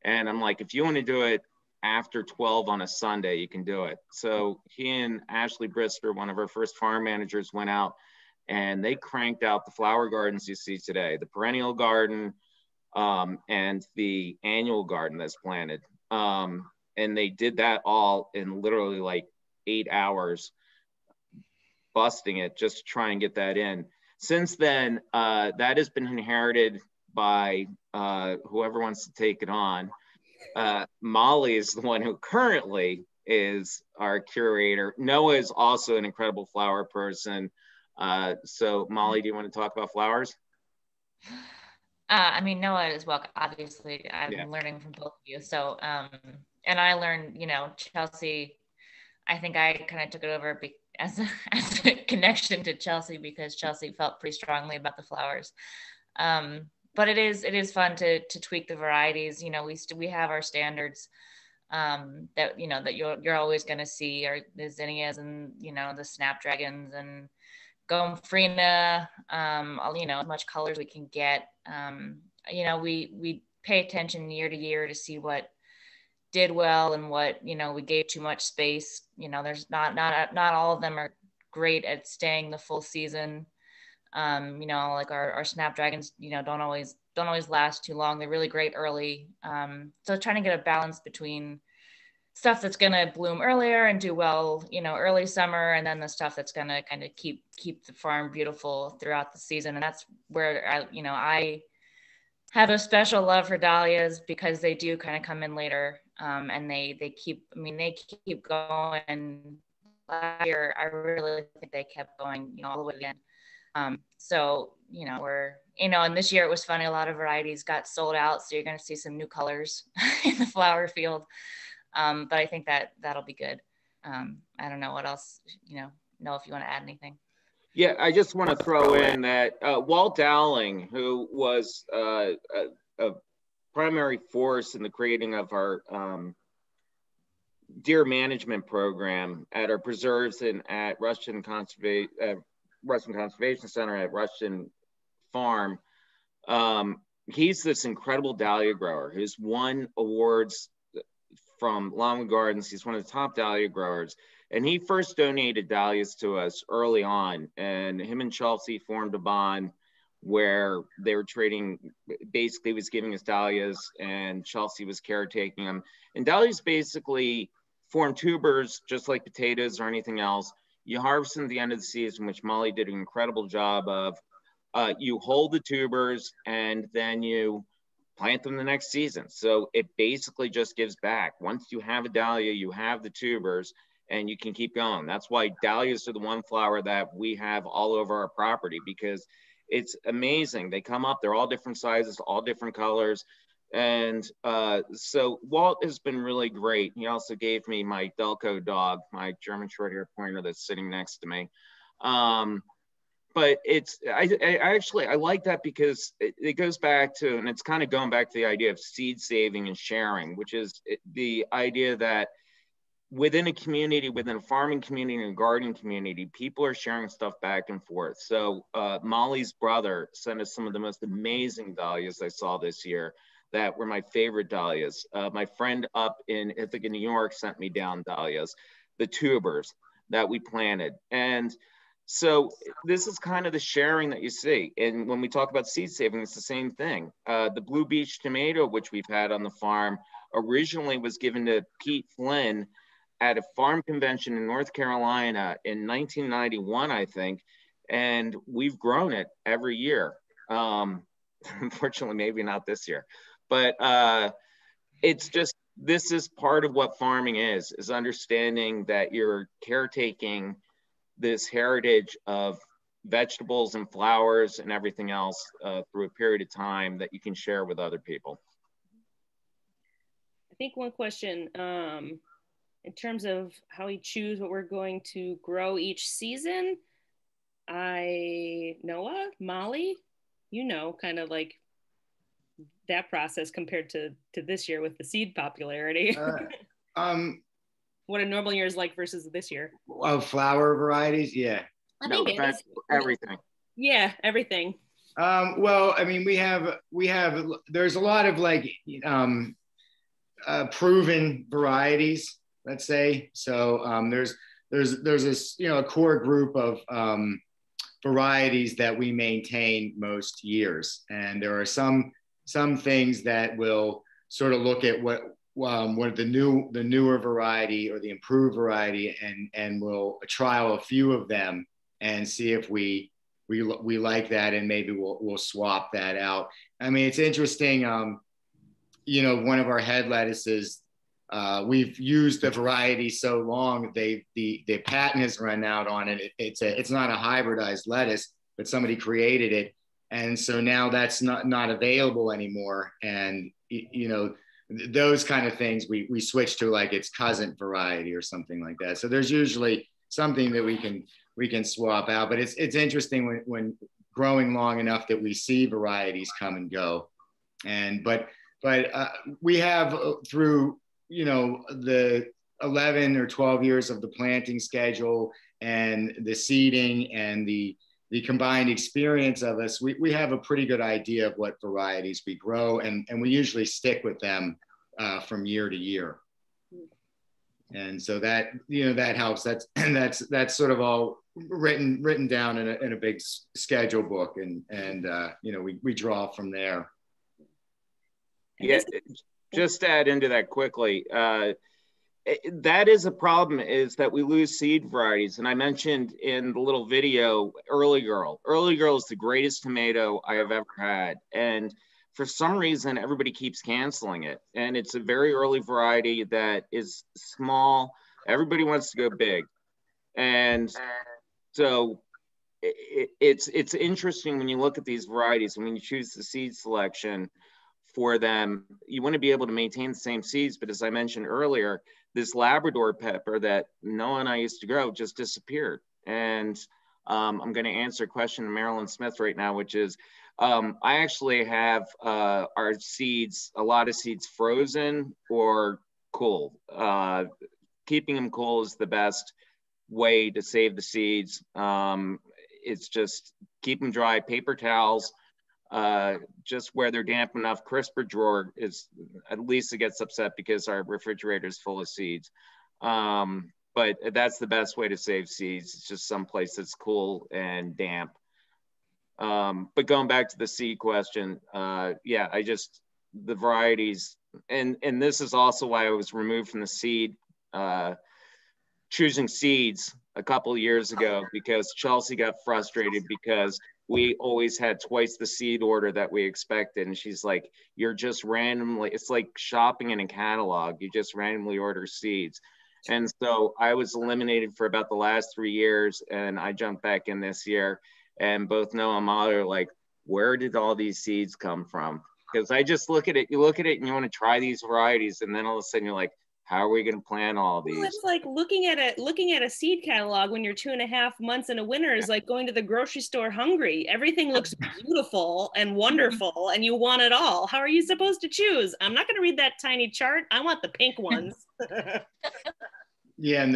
And I'm like, if you want to do it after 12 on a Sunday, you can do it. So he and Ashley Brister, one of our first farm managers, went out and they cranked out the flower gardens you see today, the perennial garden and the annual garden that's planted. And they did that all in literally like 8 hours, busting it just to try and get that in. Since then, that has been inherited by whoever wants to take it on. Molly is the one who currently is our curator. Noah is also an incredible flower person. So Molly, do you want to talk about flowers? I mean, Noah as well, obviously. I've been learning from both of you. So, and I learned, you know, Chelsea, I think I kind of took it over as a connection to Chelsea, because Chelsea felt pretty strongly about the flowers. But it is fun to tweak the varieties. You know, we have our standards that, you know, that you're always going to see, are the zinnias and, you know, the snapdragons and Gomphrena, you know, as much color as we can get. You know, we pay attention year to year to see what did well and what, you know, we gave too much space. You know, there's not all of them are great at staying the full season. You know, like our snapdragons, you know, don't always last too long. They're really great early. So trying to get a balance between stuff that's going to bloom earlier and do well, you know, early summer, and then the stuff that's going to kind of keep the farm beautiful throughout the season. And that's where I have a special love for dahlias, because they do kind of come in later, and they keep going. Last year, I really think they kept going, you know, all the way to the end. So, you know, and this year it was funny. A lot of varieties got sold out. So you're going to see some new colors in the flower field. But I think that'll be good. I don't know what else, you know if you want to add anything. Yeah, I just want to throw in that Walt Dowling, who was a primary force in the creating of our deer management program at our preserves and at Rushton Conservation Center at Rushton Farm. He's this incredible dahlia grower who's won awards from Longwood Gardens. He's one of the top dahlia growers, and he first donated dahlias to us early on, and him and Chelsea formed a bond where they were trading. Basically, he was giving us dahlias and Chelsea was caretaking them. And dahlias basically form tubers just like potatoes or anything else. You harvest them at the end of the season, which Molly did an incredible job of. You hold the tubers and then you plant them the next season. So it basically just gives back. Once you have a dahlia, you have the tubers and you can keep going. That's why dahlias are the one flower that we have all over our property, because it's amazing. They come up, they're all different sizes, all different colors. And so Walt has been really great. He also gave me my Delco dog, my German short-haired pointer that's sitting next to me. But I like that because it goes back to, and it's kind of going back to the idea of seed saving and sharing, which is the idea that within a community, within a farming community and gardening community, people are sharing stuff back and forth. So Molly's brother sent us some of the most amazing dahlias I saw this year that were my favorite dahlias. My friend up in Ithaca, New York sent me down dahlias, the tubers that we planted. And so this is kind of the sharing that you see. And when we talk about seed saving, it's the same thing. The Blue Beach tomato, which we've had on the farm, originally was given to Pete Flynn at a farm convention in North Carolina in 1991, I think. And we've grown it every year. Unfortunately, maybe not this year. But it's just, this is part of what farming is understanding that you're caretaking this heritage of vegetables and flowers and everything else through a period of time that you can share with other people. I think one question in terms of how we choose what we're going to grow each season, Noah, Molly, kind of like that process compared to this year with the seed popularity? What a normal year is like versus this year. Oh, flower varieties, yeah. I think that's everything. Yeah, everything. Well, I mean, there's a lot of like proven varieties, let's say. So there's this, a core group of varieties that we maintain most years, and there are some things that will sort of look at what the newer variety or the improved variety, and we'll trial a few of them and see if we like that, and maybe we'll swap that out. I mean, it's interesting. One of our head lettuces, we've used the variety so long, the patent has run out on it. It's not a hybridized lettuce, but somebody created it, and so now that's not available anymore. And those kind of things we switch to, like its cousin variety or something like that. So there's usually something that we can swap out. But it's interesting when growing long enough that we see varieties come and go. But we have through the 11 or 12 years of the planting schedule and the seeding and the combined experience of us, we have a pretty good idea of what varieties we grow, and we usually stick with them from year to year. And so that that helps. That's sort of all written down in a big schedule book, and we draw from there. Yeah, just to add into that quickly, that is a problem, is that we lose seed varieties. And I mentioned in the little video, Early Girl. Early Girl is the greatest tomato I have ever had. And for some reason, everybody keeps canceling it. And it's a very early variety that is small. Everybody wants to go big. And so it's interesting when you look at these varieties, and when you choose the seed selection for them, you want to be able to maintain the same seeds. But as I mentioned earlier, this Labrador pepper that Noah and I used to grow just disappeared. And I'm going to answer a question to Marilyn Smith right now, which is, I actually have our seeds, a lot of seeds frozen or cool. Keeping them cool is the best way to save the seeds. It's just keep them dry, paper towels, just where they're damp enough. Crisper drawer is, at least it gets upset because our refrigerator is full of seeds. But that's the best way to save seeds. It's just someplace that's cool and damp. But going back to the seed question, yeah, the varieties, and this is also why I was removed from the seed, choosing seeds a couple of years ago, because Chelsea got frustrated because we always had twice the seed order that we expected. And she's like, you're just randomly, it's like shopping in a catalog. You just randomly order seeds. And so I was eliminated for about the last 3 years, and I jumped back in this year. And both Noah and Molly are like, where did all these seeds come from? Because I just look at it, you and you want to try these varieties, and then all of a sudden you're like, how are we going to plant all these? Well, it's like looking at a seed catalog when you're 2.5 months in a winter is like going to the grocery store hungry. Everything looks beautiful and wonderful, and you want it all. How are you supposed to choose? I'm not going to read that tiny chart. I want the pink ones. Yeah, and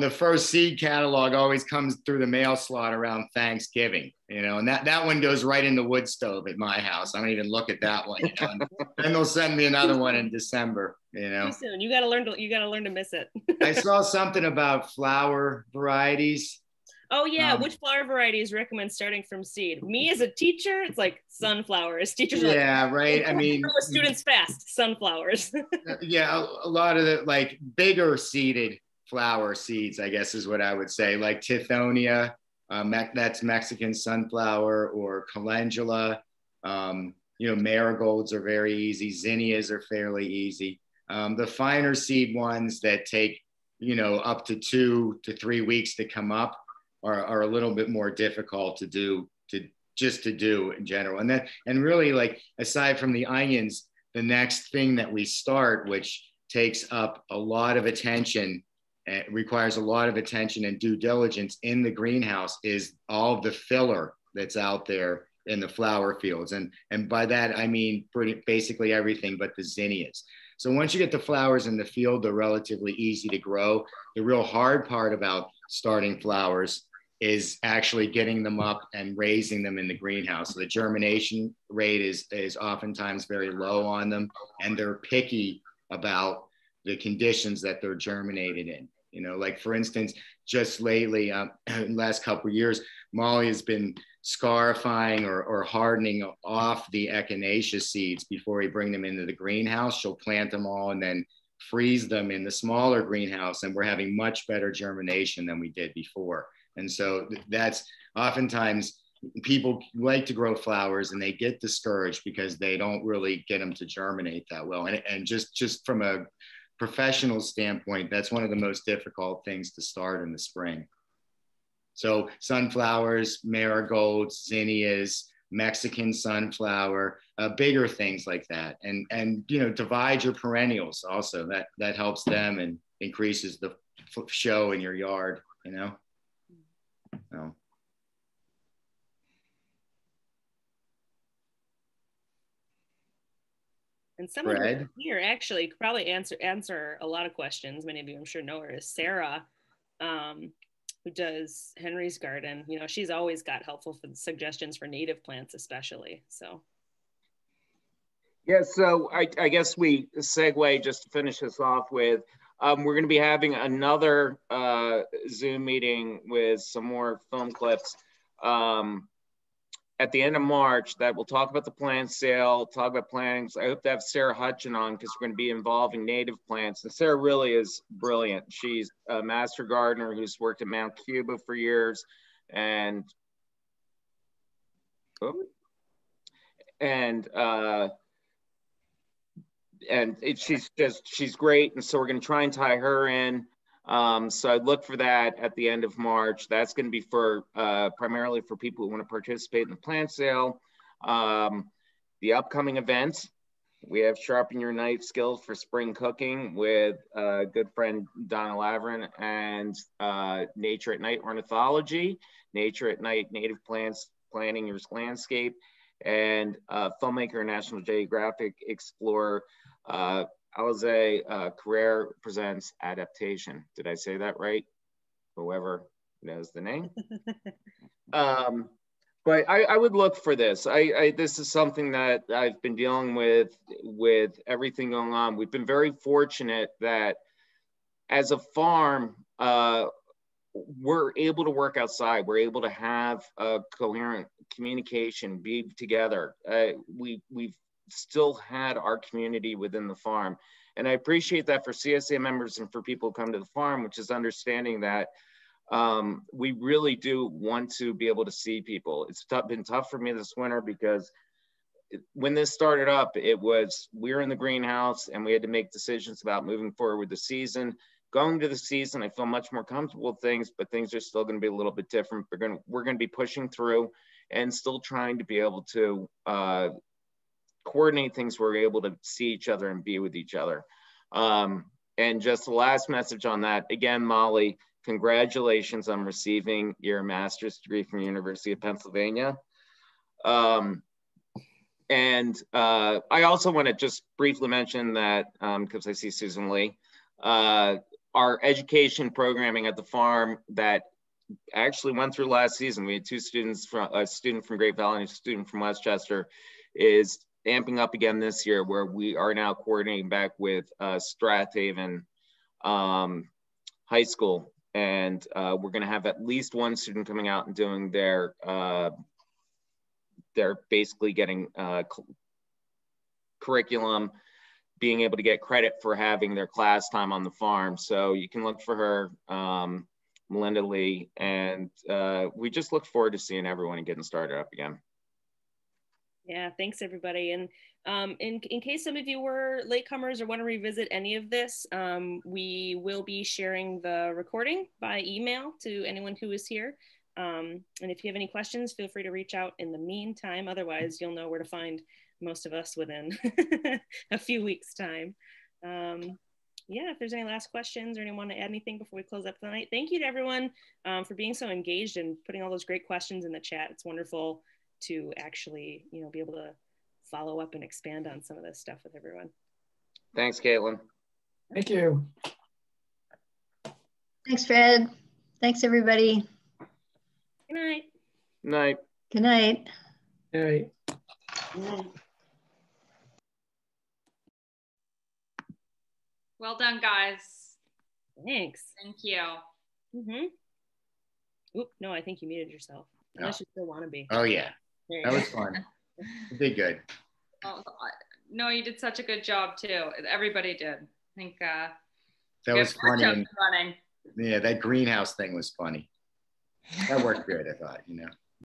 the first seed catalog always comes through the mail slot around Thanksgiving, and that one goes right in the wood stove at my house. I don't even look at that one. Then they'll send me another one in December. Too soon. You gotta learn to miss it. I saw something about flower varieties. Oh yeah, which flower varieties recommend starting from seed? Me as a teacher, it's like sunflowers. Teachers are like, right. I mean, students fast, sunflowers. Yeah, a lot of the like bigger seeded flower seeds, I guess is what I would say, like Tithonia, that's Mexican sunflower, or calendula. Marigolds are very easy. Zinnias are fairly easy. The finer seed ones that take, up to 2 to 3 weeks to come up are a little bit more difficult to do in general. And really, like, aside from the onions, the next thing that we start, which takes up a lot of attention, it requires a lot of attention and due diligence in the greenhouse, is all of the filler that's out there in the flower fields. And by that, I mean basically everything but the zinnias. So once you get the flowers in the field, they're relatively easy to grow. The real hard part about starting flowers is actually getting them up and raising them in the greenhouse. So the germination rate is oftentimes very low on them, and they're picky about the conditions that they're germinated in. You know, like for instance, just lately, last couple of years, Molly has been scarifying or hardening off the echinacea seeds before we bring them into the greenhouse. She'll plant them all and then freeze them in the smaller greenhouse, and we're having much better germination than we did before. And so that's oftentimes people like to grow flowers and they get discouraged because they don't really get them to germinate that well. And just from a professional standpoint, that's one of the most difficult things to start in the spring. So sunflowers, marigolds, zinnias, Mexican sunflower, bigger things like that. And you know, divide your perennials also. That helps them and increases the show in your yard, you know? So. And someone here actually could probably answer a lot of questions. Many of you, I'm sure, know her, is Sarah, who does Henry's Garden. You know, she's always got helpful suggestions for native plants, especially. So. Yeah, so I guess we segue just to finish this off with, we're going to be having another Zoom meeting with some more film clips at the end of March that will talk about the plant sale, talk about plantings. I hope to have Sarah Hutchin on because we're going to be involving native plants. And Sarah really is brilliant. She's a master gardener who's worked at Mount Cuba for years, and she's great. And so we're going to try and tie her in. So I'd look for that at the end of March. That's going to be for primarily for people who want to participate in the plant sale. The upcoming events, we have Sharpen Your Knife Skills for Spring Cooking with good friend Donna Lavrin, and Nature at Night Ornithology, Nature at Night Native Plants Planting Your Landscape, and filmmaker National Geographic explorer Alize Carrere presents Adaptation. Did I say that right? Whoever knows the name. But I would look for this. This is something that I've been dealing with everything going on. We've been very fortunate that as a farm, we're able to work outside. We're able to have a coherent communication, be together. We've still had our community within the farm. And I appreciate that for CSA members and for people who come to the farm, which is understanding that we really do want to be able to see people. It's been tough for me this winter because when this started up, we were in the greenhouse and we had to make decisions about moving forward with the season. Going to the season, I feel much more comfortable with things, but things are still going to be a little bit different. We're going to be pushing through and still trying to be able to coordinate things where we're able to see each other and be with each other. And just the last message on that, again, Molly, congratulations on receiving your master's degree from the University of Pennsylvania. And I also want to just briefly mention that, because I see Susan Lee, our education programming at the farm that actually went through last season, we had two students, a student from Great Valley and a student from Westchester, is amping up again this year, where we are now coordinating back with Strathaven High School. And we're going to have at least one student coming out and doing they're basically getting curriculum, being able to get credit for having their class time on the farm. So you can look for her, Melinda Lee, and we just look forward to seeing everyone and getting started up again. Yeah, thanks everybody. And in case some of you were latecomers or want to revisit any of this, we will be sharing the recording by email to anyone who is here. And if you have any questions, feel free to reach out in the meantime. Otherwise, you'll know where to find most of us within a few weeks' time. Yeah, if there's any last questions or anyone want to add anything before we close up the night. Thank you to everyone for being so engaged and putting all those great questions in the chat. It's wonderful to actually, you know, be able to follow up and expand on some of this stuff with everyone. Thanks, Caitlin. Thank you. Thanks, Fred. Thanks, everybody. Good night. Night. Good night. All right. Well done, guys. Thanks. Thank you. Oop, no, I think you muted yourself. Unless you still want to be. Oh yeah, There you that go. was fun. You did good. Oh, no, you did such a good job too. Everybody did. I think That we was have more funny. jobs And running. yeah, that greenhouse thing was funny. That worked good, I thought,